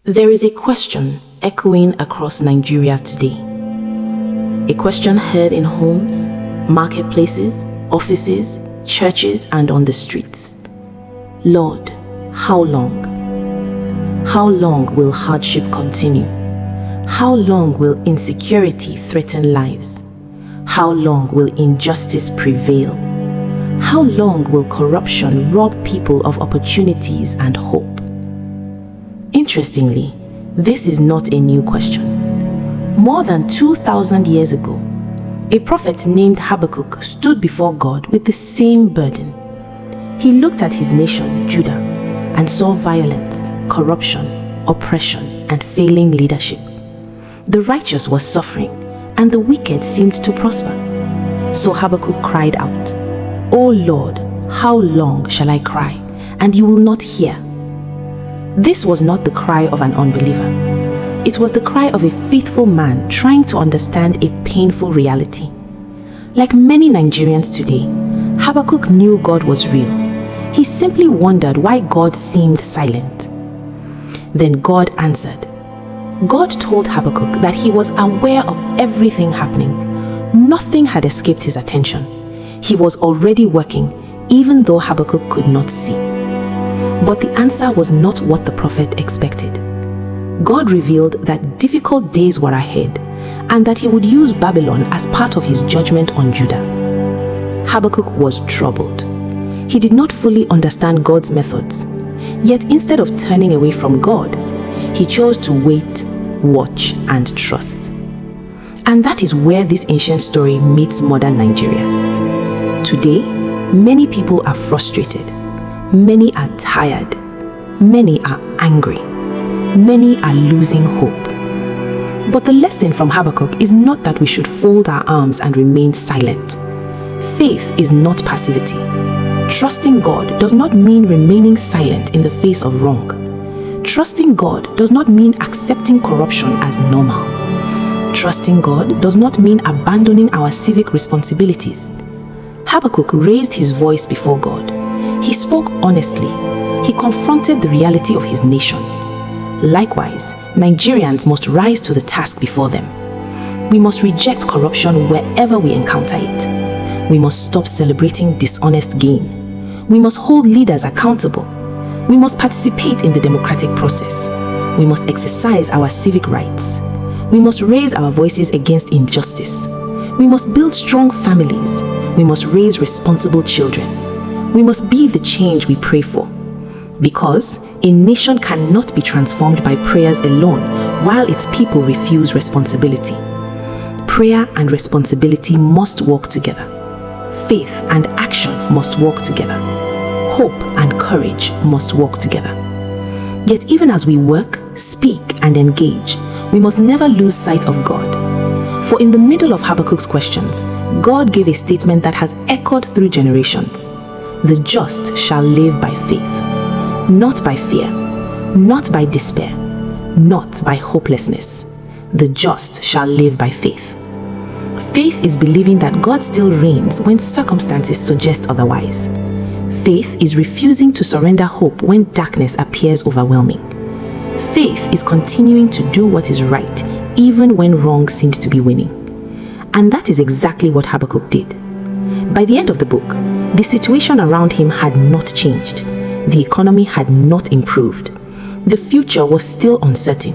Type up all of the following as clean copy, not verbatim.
There is a question echoing across Nigeria today. A question heard in homes, marketplaces, offices, churches, and on the streets. Lord, how long? How long will hardship continue? How long will insecurity threaten lives? How long will injustice prevail? How long will corruption rob people of opportunities and hope? Interestingly, this is not a new question. More than 2,000 years ago, a prophet named Habakkuk stood before God with the same burden. He looked at his nation, Judah, and saw violence, corruption, oppression, and failing leadership. The righteous were suffering, and the wicked seemed to prosper. So Habakkuk cried out, "O Lord, how long shall I cry, and you will not hear?" This was not the cry of an unbeliever. It was the cry of a faithful man trying to understand a painful reality. Like many Nigerians today, Habakkuk knew God was real. He simply wondered why God seemed silent. Then God answered. God told Habakkuk that he was aware of everything happening. Nothing had escaped his attention. He was already working, even though Habakkuk could not see. But the answer was not what the prophet expected. God revealed that difficult days were ahead and that he would use Babylon as part of his judgment on Judah. Habakkuk was troubled. He did not fully understand God's methods. Yet instead of turning away from God, he chose to wait, watch, and trust. And that is where this ancient story meets modern Nigeria. Today, many people are frustrated. Many are tired. Many are angry. Many are losing hope. But the lesson from Habakkuk is not that we should fold our arms and remain silent. Faith is not passivity. Trusting God does not mean remaining silent in the face of wrong. Trusting God does not mean accepting corruption as normal. Trusting God does not mean abandoning our civic responsibilities. Habakkuk raised his voice before God. He spoke honestly. He confronted the reality of his nation. Likewise, Nigerians must rise to the task before them. We must reject corruption wherever we encounter it. We must stop celebrating dishonest gain. We must hold leaders accountable. We must participate in the democratic process. We must exercise our civic rights. We must raise our voices against injustice. We must build strong families. We must raise responsible children. We must be the change we pray for. Because a nation cannot be transformed by prayers alone while its people refuse responsibility. Prayer and responsibility must work together. Faith and action must work together. Hope and courage must work together. Yet even as we work, speak, and engage, we must never lose sight of God. For in the middle of Habakkuk's questions, God gave a statement that has echoed through generations. The just shall live by faith, not by fear, not by despair, not by hopelessness. The just shall live by faith. Faith is believing that God still reigns when circumstances suggest otherwise. Faith is refusing to surrender hope when darkness appears overwhelming. Faith is continuing to do what is right even when wrong seems to be winning. And that is exactly what Habakkuk did. By the end of the book, the situation around him had not changed. The economy had not improved. The future was still uncertain.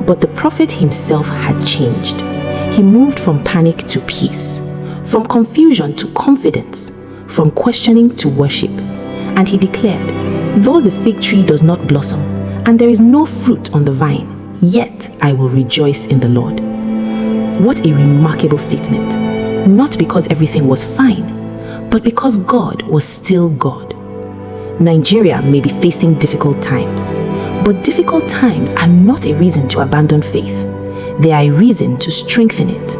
But the prophet himself had changed. He moved from panic to peace, from confusion to confidence, from questioning to worship. And he declared, "Though the fig tree does not blossom, and there is no fruit on the vine, yet I will rejoice in the Lord." What a remarkable statement. Not because everything was fine, but because God was still God. Nigeria may be facing difficult times, but difficult times are not a reason to abandon faith. They are a reason to strengthen it.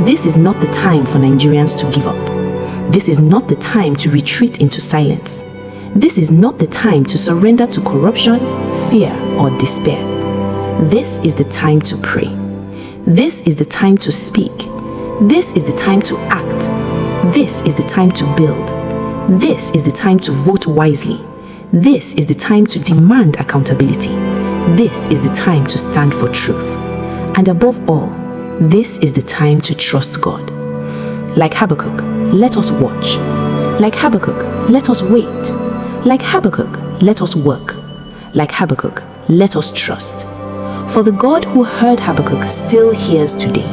This is not the time for Nigerians to give up. This is not the time to retreat into silence. This is not the time to surrender to corruption, fear, or despair. This is the time to pray. This is the time to speak. This is the time to act. This is the time to build. This is the time to vote wisely. This is the time to demand accountability. This is the time to stand for truth. And above all, this is the time to trust God. Like Habakkuk, let us watch. Like Habakkuk, let us wait. Like Habakkuk, let us work. Like Habakkuk, let us trust. For the God who heard Habakkuk still hears today.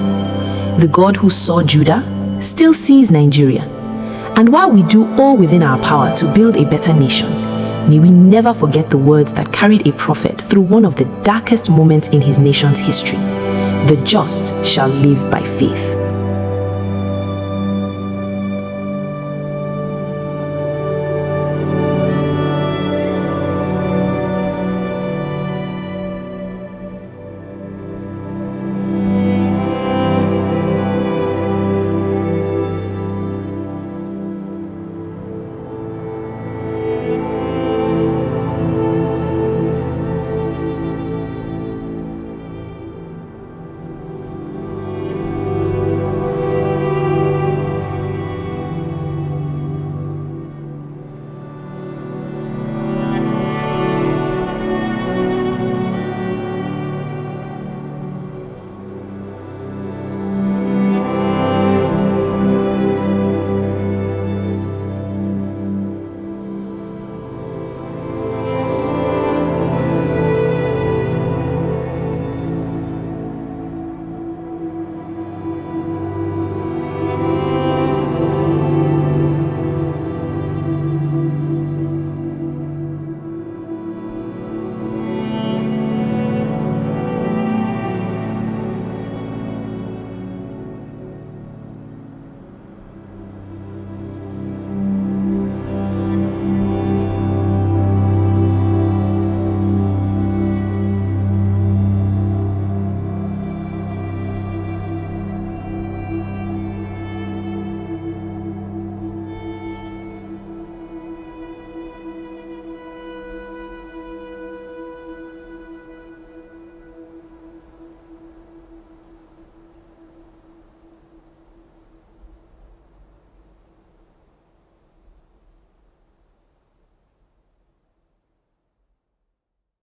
The God who saw Judah still sees Nigeria. And while we do all within our power to build a better nation, may we never forget the words that carried a prophet through one of the darkest moments in his nation's history. The just shall live by faith.